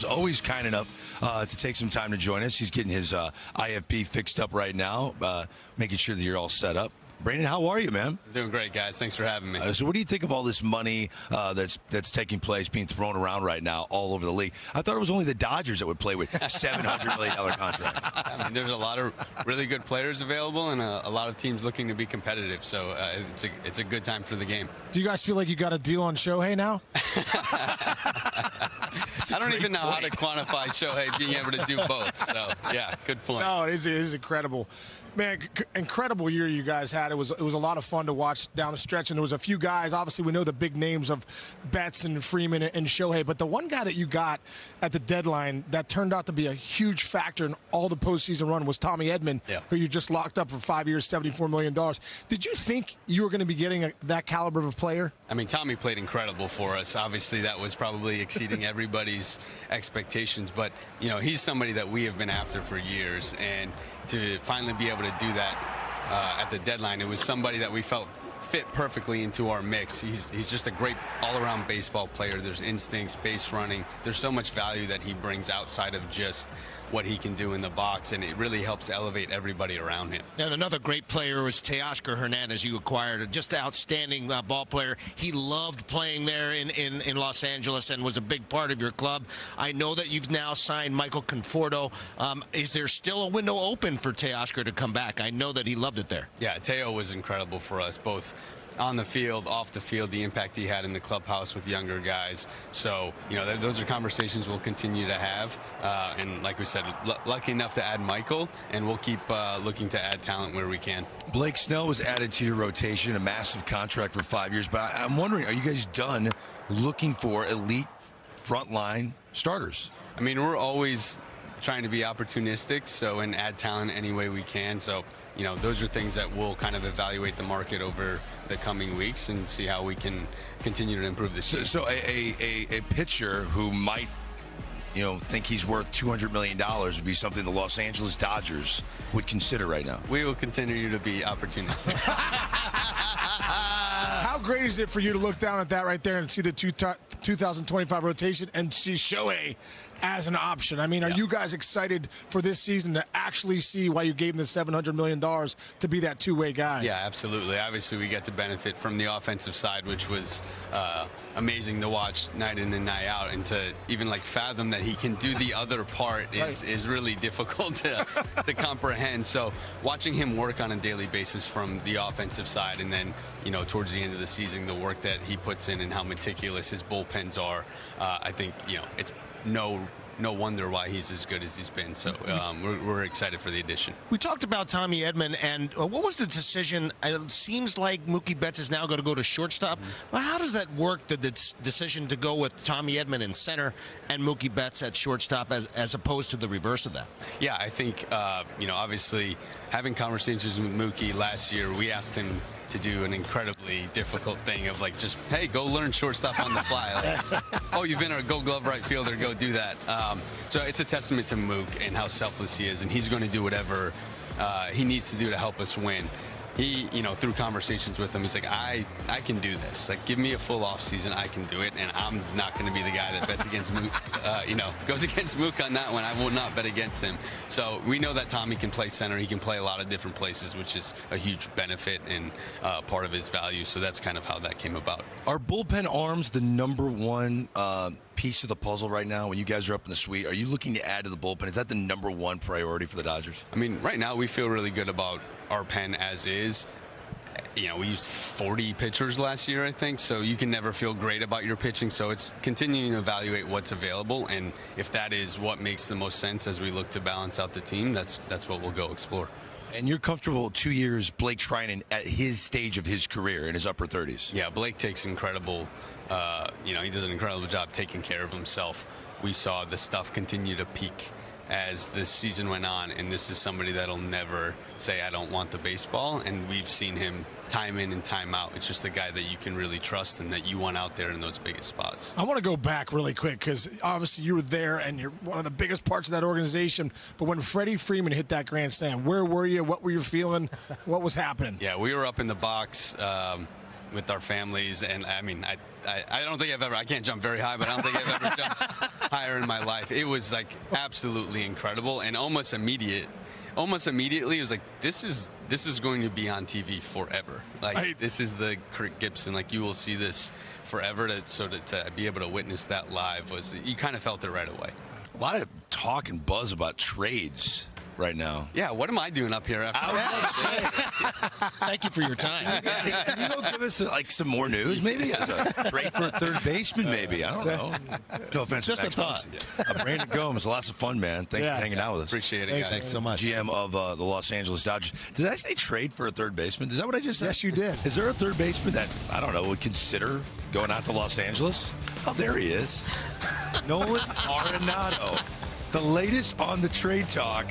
Always kind enough to take some time to join us. He's getting his IFB fixed up right now, making sure that you're all set up. Brandon, how are you, man? I'm doing great, guys. Thanks for having me. So what do you think of all this money that's taking place, being thrown around right now all over the league? I thought it was only the Dodgers that would play with $700 million contract. I mean, there's a lot of really good players available and a lot of teams looking to be competitive. So it's a good time for the game. Do you guys feel like you got a deal on Shohei now? I don't even know how to quantify Shohei being able to do both. So, yeah, good point. No, it is incredible. Man, incredible year you guys had. It was a lot of fun to watch down the stretch, and there was a few guys. Obviously, we know the big names of Betts and Freeman and Shohei, but the one guy that you got at the deadline that turned out to be a huge factor in all the postseason run was Tommy Edman, who you just locked up for 5 years, $74 million. Did you think you were going to be getting that caliber of a player? I mean, Tommy played incredible for us. Obviously, that was probably exceeding everybody's expectations, but, you know, he's somebody that we have been after for years, and to finally be able to do that at the deadline, it was somebody that we felt fit perfectly into our mix. He's just a great all-around baseball player. There's instincts, base running. There's so much value that he brings outside of just what he can do in the box, and it really helps elevate everybody around him. And another great player was Teoscar Hernandez, you acquired. Just an outstanding ball player. He loved playing there in Los Angeles and was a big part of your club. I know that you've now signed Michael Conforto. Is there still a window open for Teoscar to come back? I know that he loved it there. Yeah, Teo was incredible for us, both on the field, off the field, the impact he had in the clubhouse with younger guys. So, you know, those are conversations we'll continue to have. And like we said, lucky enough to add Michael, and we'll keep looking to add talent where we can. Blake Snell was added to your rotation, a massive contract for 5 years. But I'm wondering, are you guys done looking for elite frontline starters? I mean, we're always trying to be opportunistic, and add talent any way we can. So, you know, those are things that we'll kind of evaluate the market over the coming weeks and see how we can continue to improve this team. So a pitcher who might, you know, think he's worth $200 million would be something the Los Angeles Dodgers would consider right now. We will continue to be opportunistic. How great is it for you to look down at that right there and see the 2025 rotation and see Shohei as an option? I mean, are you guys excited for this season to actually see why you gave him the $700 million to be that two-way guy? Yeah, absolutely. Obviously, we get to benefit from the offensive side, which was amazing to watch night in and night out, and to even like fathom that he can do the other part is really difficult to comprehend. So watching him work on a daily basis from the offensive side, and then, you know, towards the end of the season, the work that he puts in and how meticulous his bullpens are, I think, you know, it's no wonder why he's as good as he's been. So we're excited for the addition. We talked about Tommy Edman, and what was the decision? It seems like Mookie Betts is now going to go to shortstop. Well, how does that work, the decision to go with Tommy Edman in center and Mookie Betts at shortstop as opposed to the reverse of that? Yeah, I think, you know, obviously having conversations with Mookie last year, we asked him to do an incredibly difficult thing of like, just, hey, go learn shortstop on the fly. Like, oh, you've been a Gold Glove right fielder, go do that. So it's a testament to Mook and how selfless he is, and he's going to do whatever he needs to do to help us win. He, you know, through conversations with him, he's like, I can do this. Like, give me a full off season, I can do it, and I'm not going to be the guy that bets against Mook, you know, goes against Mook on that one. I will not bet against him. So we know that Tommy can play center. He can play a lot of different places, which is a huge benefit and part of his value. So that's kind of how that came about. Are bullpen arms the number one piece of the puzzle right now when you guys are up in the suite? Are you looking to add to the bullpen? Is that the number one priority for the Dodgers? I mean, right now we feel really good about our pen as is. You know, we used 40 pitchers last year, I think, so you can never feel great about your pitching. So it's continuing to evaluate what's available, and if that is what makes the most sense as we look to balance out the team, that's what we'll go explore. And you're comfortable 2 years Blake Treinen at his stage of his career in his upper 30s? Yeah, Blake takes incredible, you know, he does an incredible job taking care of himself. We saw the stuff continue to peak as this season went on, and this is somebody that'll never say, I don't want the baseball, and we've seen him time in and time out. It's just a guy that you can really trust and that you want out there in those biggest spots. I want to go back really quick because obviously you were there and you're one of the biggest parts of that organization, but when Freddie Freeman hit that grand slam, where were you? What were you feeling? What was happening? Yeah, we were up in the box, with our families. And I mean, I don't think I can't jump very high, but I don't think I've ever jumped higher in my life. It was like absolutely incredible, and almost immediately it was like, this is going to be on TV forever. Like, this is the Kirk Gibson. Like, you will see this forever. To be able to witness that live you kind of felt it right away. A lot of talk and buzz about trades right now. Yeah, what am I doing up here after that? Thank you for your time. Can you go give us like some more news, maybe? As a trade for a third baseman, maybe. I don't know. No offense. Just a thought. Brandon Gomes, lots of fun, man. Thanks for hanging out with us. Appreciate it, guys. Thanks so much. GM of the Los Angeles Dodgers. Did I say trade for a third baseman? Is that what I just said? Yes, you did. Is there a third baseman that, I don't know, would consider going out to Los Angeles? Oh, there he is. Nolan Arenado. The latest on the trade talk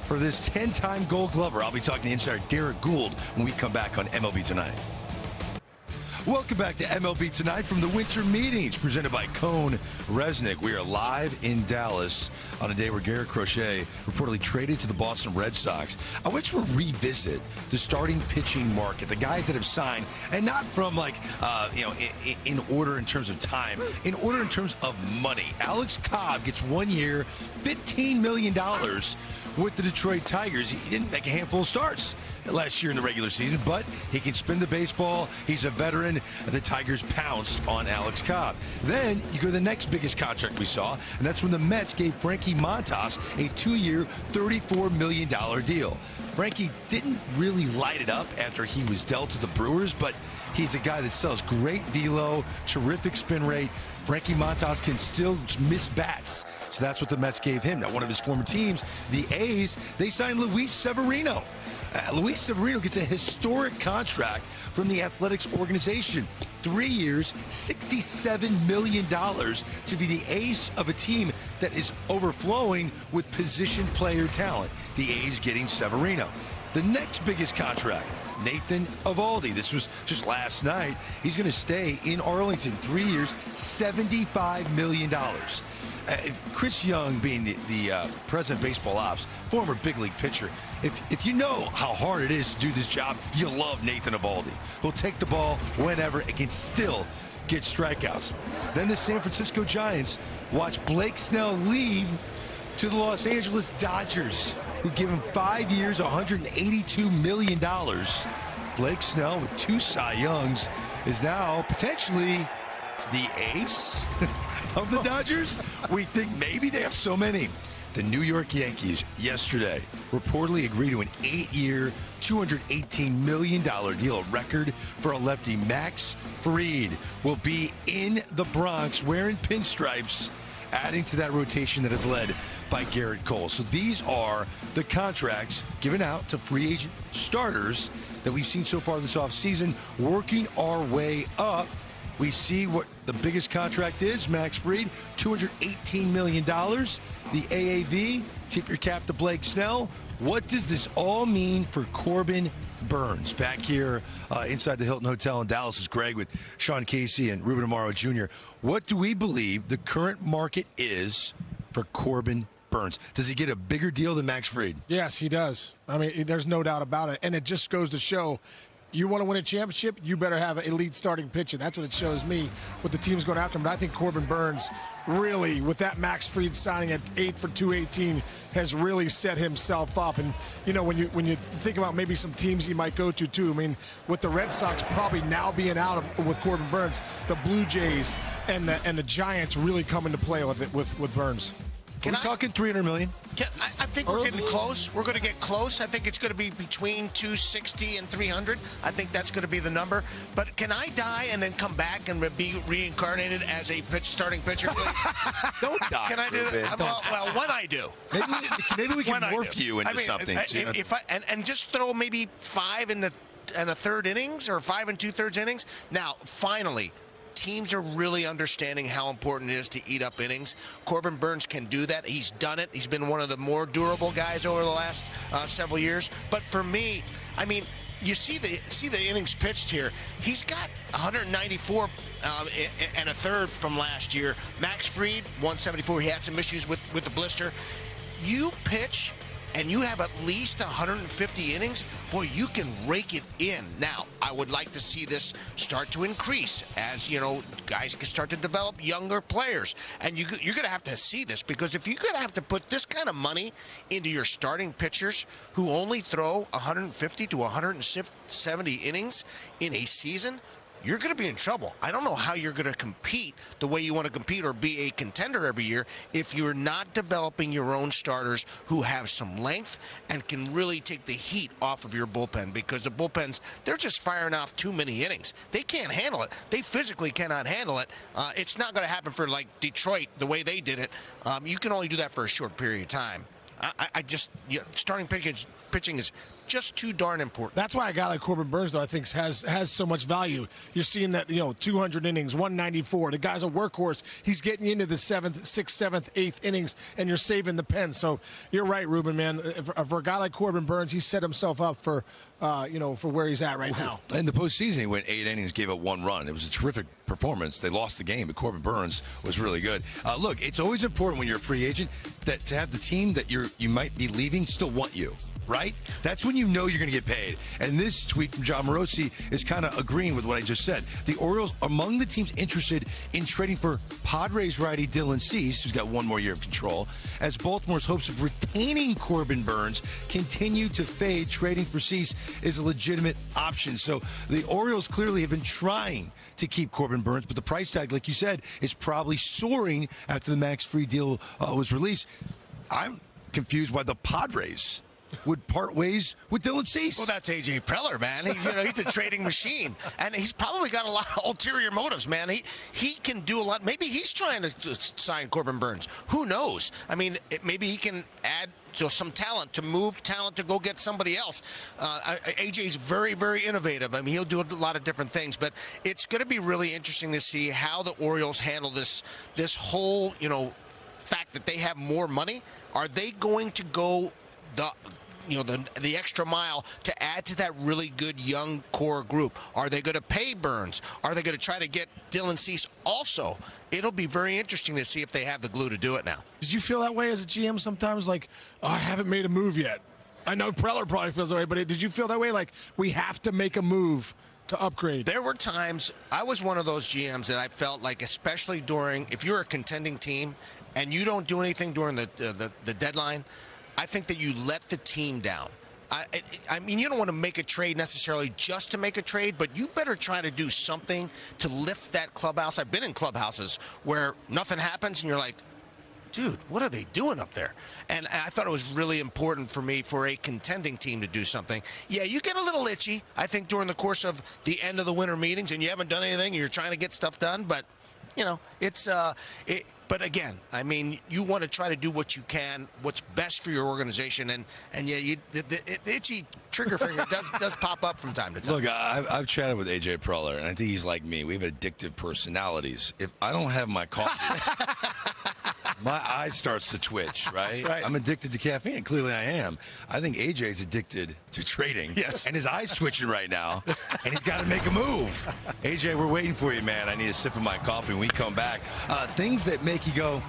for this 10-time Gold Glover. I'll be talking to insider Derek Gould when we come back on MLB Tonight. Welcome back to MLB Tonight from the Winter Meetings, presented by Cone Resnick. We are live in Dallas on a day where Garrett Crochet reportedly traded to the Boston Red Sox. I want you to revisit the starting pitching market, the guys that have signed, and not from like, in order in terms of time, in order in terms of money. Alex Cobb gets 1 year, $15 million with the Detroit Tigers. He didn't make a handful of starts last year in the regular season, but he can spin the baseball. He's a veteran. The Tigers pounced on Alex Cobb. Then you go to the next biggest contract we saw, and that's when the Mets gave Frankie Montas a 2-year, $34 million deal. Frankie didn't really light it up after he was dealt to the Brewers, but he's a guy that sells great velo, terrific spin rate. Frankie Montas can still miss bats. So that's what the Mets gave him. Now, one of his former teams, the A's, they signed Luis Severino. Luis Severino gets a historic contract from the Athletics organization. 3 years, $67 million to be the ace of a team that is overflowing with position player talent. The A's getting Severino. The next biggest contract, Nathan Eovaldi. This was just last night. He's going to stay in Arlington. 3 years, $75 million. Chris Young, being the president of baseball ops, former big league pitcher, if you know how hard it is to do this job, you'll love Nathan Eovaldi. He'll take the ball whenever and can still get strikeouts. Then the San Francisco Giants watch Blake Snell leave to the Los Angeles Dodgers, who give him 5 years, $182 million. Blake Snell, with 2 Cy Youngs, is now potentially the ace of the Dodgers. We think maybe they have so many. The New York Yankees yesterday reportedly agreed to an 8-year, $218 million deal. A record for a lefty. Max Fried will be in the Bronx wearing pinstripes, adding to that rotation that is led by Garrett Cole. So these are the contracts given out to free agent starters that we've seen so far this offseason. Working our way up, we see what the biggest contract is. Max Fried, $218 million. The AAV, tip your cap to Blake Snell. What does this all mean for Corbin Burnes? Back here inside the Hilton Hotel in Dallas is Greg with Sean Casey and Ruben Amaro Jr. What do we believe the current market is for Corbin Burnes? Does he get a bigger deal than Max Fried? Yes, he does. I mean, there's no doubt about it. And it just goes to show, you want to win a championship, you better have an elite starting pitcher. That's what it shows me with the teams going after him. But I think Corbin Burnes really, with that Max Fried signing at 8 for $218, has really set himself up. And, you know, when you think about maybe some teams he might go to, too, I mean, with the Red Sox probably now being out with Corbin Burnes, the Blue Jays and the Giants really come into play with Burnes. Are we talking $300 million? I think we're getting close. We're going to get close. I think it's going to be between 260 and 300. I think that's going to be the number. But can I die and then come back and be reincarnated as a starting pitcher, please? Don't die. Can I do that? Well, when I do. Maybe we can morph you into something. If I just throw maybe 5 in a third innings or 5 2/3 innings. Now, finally, teams are really understanding how important it is to eat up innings. Corbin Burnes can do that. He's done it. He's been one of the more durable guys over the last several years. But for me, I mean, you see the innings pitched here. He's got 194 and a third from last year. Max Fried, 174. He had some issues with the blister. You pitch and you have at least 150 innings, boy, you can rake it in. Now, I would like to see this start to increase as, you know, guys can start to develop younger players. And you're going to have to see this, because if you're going to have to put this kind of money into your starting pitchers who only throw 150 to 170 innings in a season, you're going to be in trouble. I don't know how you're going to compete the way you want to compete or be a contender every year if you're not developing your own starters who have some length and can really take the heat off of your bullpen, because the bullpens, they're just firing off too many innings. They can't handle it. They physically cannot handle it. It's not going to happen for like Detroit the way they did it. You can only do that for a short period of time. I just, starting pitching is just too darn important. That's why a guy like Corbin Burnes, though, I think has so much value. You're seeing that, 200 innings, 194. The guy's a workhorse. He's getting into the 7th, 6th, 7th, 8th innings, and you're saving the pen. So you're right, Ruben, man. For a guy like Corbin Burnes, he set himself up for where he's at right now. In the postseason, he went 8 innings, gave up 1 run. It was a terrific performance. They lost the game, but Corbin Burnes was really good. Look, it's always important when you're a free agent that to have the team that you might be leaving still want you. Right? That's when you know you're going to get paid. And this tweet from John Morosi is kind of agreeing with what I just said. The Orioles, among the teams interested in trading for Padres righty Dylan Cease, who's got 1 more year of control, as Baltimore's hopes of retaining Corbin Burnes continue to fade, trading for Cease is a legitimate option. So the Orioles clearly have been trying to keep Corbin Burnes, but the price tag, like you said, is probably soaring after the max free deal was released. I'm confused why the Padres would part ways with Dylan Cease. Well, that's A.J. Preller, man. He's a trading machine, and he's probably got a lot of ulterior motives, man. He can do a lot. Maybe he's trying to sign Corbin Burnes. Who knows? I mean, maybe he can add some talent, to move talent to go get somebody else. AJ's very, very innovative. I mean, he'll do a lot of different things, but it's going to be really interesting to see how the Orioles handle this whole, fact that they have more money. Are they going to go the extra mile to add to that really good young core group? Are they going to pay Burnes? Are they going to try to get Dylan Cease also? It'll be very interesting to see if they have the glue to do it now. Did you feel that way as a GM sometimes? Like, I haven't made a move yet. I know Preller probably feels that way, but did you feel that way? Like, we have to make a move to upgrade? There were times, I was one of those GMs that I felt like, especially if you're a contending team and you don't do anything during the deadline, I think that you let the team down. I mean, you don't want to make a trade necessarily just to make a trade, but you better try to do something to lift that clubhouse. I've been in clubhouses where nothing happens and you're like, dude, what are they doing up there? And I thought it was really important for me, for a contending team, to do something. Yeah, you get a little itchy, I think, during the course of the end of the winter meetings, and you haven't done anything and you're trying to get stuff done, but but again, I mean, you want to try to do what you can, what's best for your organization, and yeah, the itchy trigger finger does pop up from time to time. Look, I've chatted with AJ Preller, and I think he's like me. We have addictive personalities. If I don't have my coffee, my eye starts to twitch, right? I'm addicted to caffeine. Clearly I am. I think AJ's addicted to trading. Yes. And his eye's twitching right now, and he's got to make a move. AJ, we're waiting for you, man. I need a sip of my coffee when we come back. Things that make you go,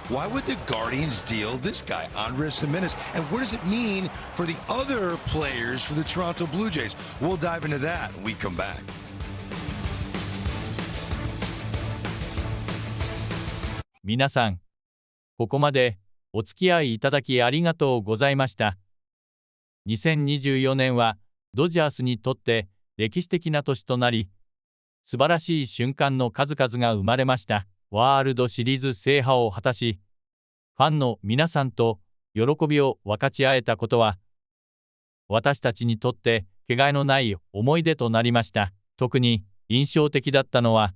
why would the Guardians deal this guy, Andres Gimenez? And what does it mean for the other players for the Toronto Blue Jays? We'll dive into that when we come back. 皆さん、ここまでお付き合いいただきありがとうございました。2024年はドジャースにとって歴史的な年となり、素晴らしい瞬間の数々が生まれました。ワールドシリーズ制覇を果たし、ファンの皆さんと喜びを分かち合えたことは、私たちにとってかけがえのない思い出となりました。特に印象的だったのは、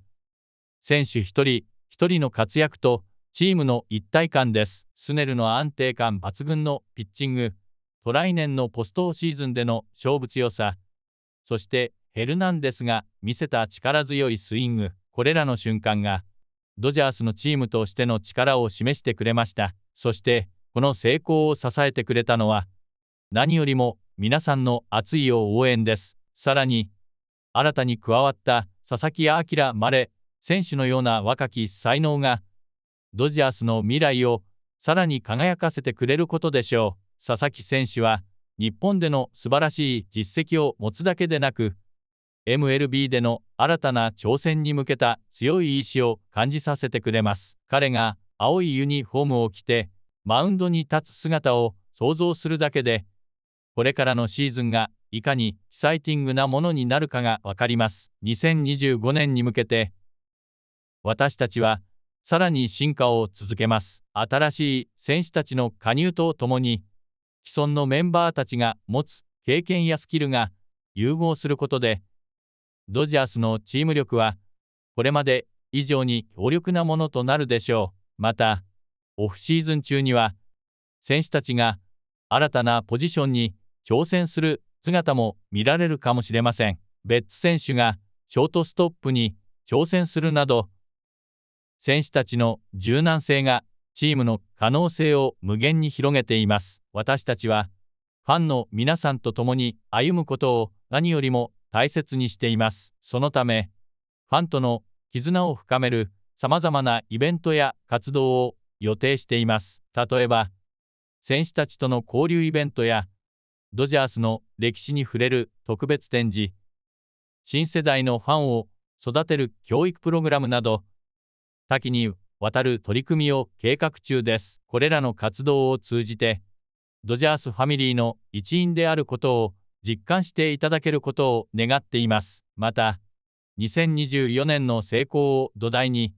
選手一人一人の活躍とチームの一体感です。スネルの安定感抜群のピッチング、と来年のポストシーズンでの勝負強さ、そしてヘルナンデスが見せた力強いスイング、これらの瞬間がドジャースのチームとしての力を示してくれました。そしてこの成功を支えてくれたのは、何よりも皆さんの熱い応援です。さらに新たに加わった佐々木朗選手のような若き才能がドジャースの未来をさらに輝かせてくれることでしょう。佐々木選手は、日本での素晴らしい実績を持つだけでなく、MLB での新たな挑戦に向けた強い意志を感じさせてくれます。彼が青いユニフォームを着て、マウンドに立つ姿を想像するだけで、これからのシーズンがいかにエキサイティングなものになるかがわかります。2025年に向けて、私たちはさらに進化を続けます。新しい選手たちの加入とともに、既存のメンバーたちが持つ経験やスキルが融合することで、ドジャースのチーム力はこれまで以上に強力なものとなるでしょう。また、オフシーズン中には、選手たちが新たなポジションに挑戦する姿も見られるかもしれません。ベッツ選手がショートストップに挑戦するなど、選手たちの柔軟性がチームの可能性を無限に広げています。私たちは、ファンの皆さんと共に歩むことを何よりも大切にしています。そのため、ファンとの絆を深める様々なイベントや活動を予定しています。例えば、選手たちとの交流イベントや、ドジャースの歴史に触れる特別展示、新世代のファンを育てる教育プログラムなど、多岐にわたる取り組みを計画中です。これらの活動を通じて、ドジャースファミリーの一員であることを実感していただけることを願っています。また、2024年の成功を土台に、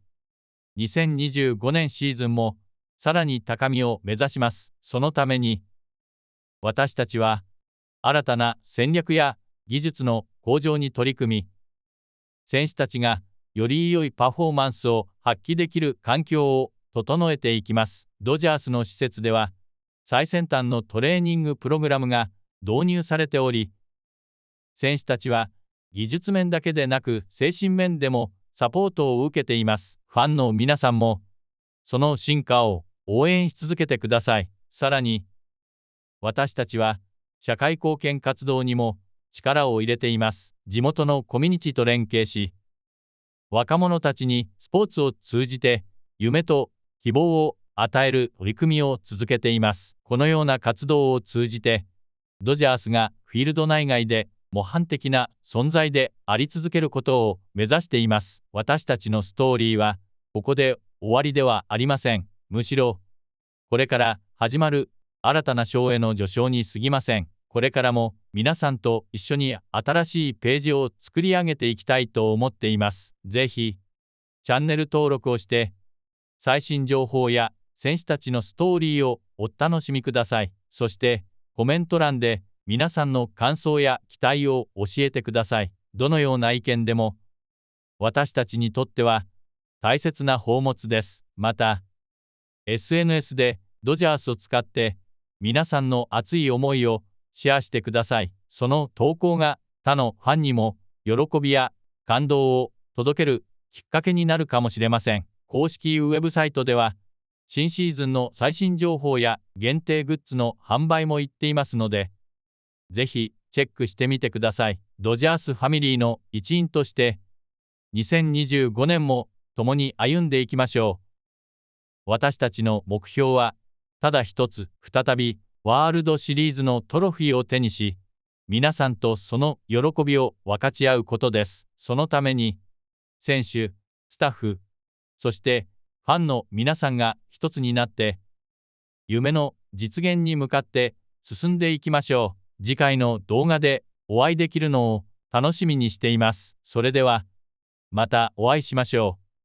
2025年シーズンもさらに高みを目指します。そのために、私たちは新たな戦略や技術の向上に取り組み、選手たちがより良いパフォーマンスを発揮できる環境を整えていきます。ドジャースの施設では、最先端のトレーニングプログラムが導入されており、選手たちは技術面だけでなく精神面でもサポートを受けています。ファンの皆さんも、その進化を応援し続けてください。さらに、私たちは社会貢献活動にも力を入れています。地元のコミュニティと連携し、若者たちにスポーツを通じて夢と希望を与える取り組みを続けています。このような活動を通じて、ドジャースがフィールド内外で模範的な存在であり続けることを目指しています。私たちのストーリーはここで終わりではありません。むしろ、これから始まる新たな章への序章に過ぎません。これからも皆さんと一緒に新しいページを作り上げていきたいと思っています。ぜひ、チャンネル登録をして、最新情報や選手たちのストーリーをお楽しみください。そして、コメント欄で皆さんの感想や期待を教えてください。どのような意見でも、私たちにとっては大切な宝物です。また、SNS でドジャースを使って皆さんの熱い思いをシェアしてください。その投稿が他のファンにも喜びや感動を届けるきっかけになるかもしれません。公式ウェブサイトでは、新シーズンの最新情報や限定グッズの販売も行っていますので、ぜひチェックしてみてください。ドジャースファミリーの一員として、2025年も共に歩んでいきましょう。私たちの目標は、ただ一つ、再びワールドシリーズのトロフィーを手にし、皆さんとその喜びを分かち合うことです。そのために、選手、スタッフ、そしてファンの皆さんが一つになって、夢の実現に向かって進んでいきましょう。次回の動画でお会いできるのを楽しみにしています。それでは、またお会いしましょう。